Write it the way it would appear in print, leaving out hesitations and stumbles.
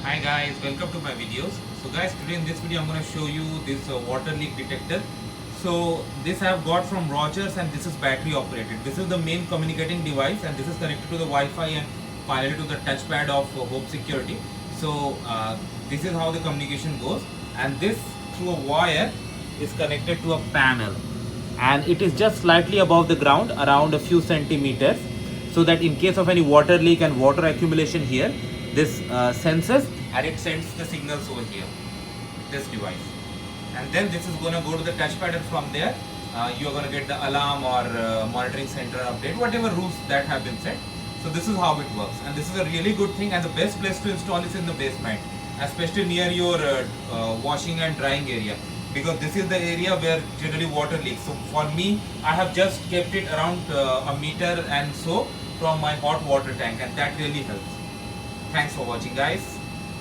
Hi guys, welcome to my videos. So guys, today in this video I'm going to show you this water leak detector. So this I have got from Rogers and this is battery operated. This is the main communicating device and this is connected to the Wi-Fi and finally to the touchpad of Hope Security. So this is how the communication goes, and this through a wire is connected to a panel, and it is just slightly above the ground around a few centimeters, so that in case of any water leak and water accumulation here, this senses and it sends the signals over here, this device, and then this is going to go to the touchpad, and from there you are going to get the alarm or monitoring center update, whatever rules that have been set. So this is how it works, and this is a really good thing, and the best place to install is in the basement, especially near your washing and drying area, because this is the area where generally water leaks. So for me, I have just kept it around a meter and so from my hot water tank, and that really helps. Thanks for watching guys.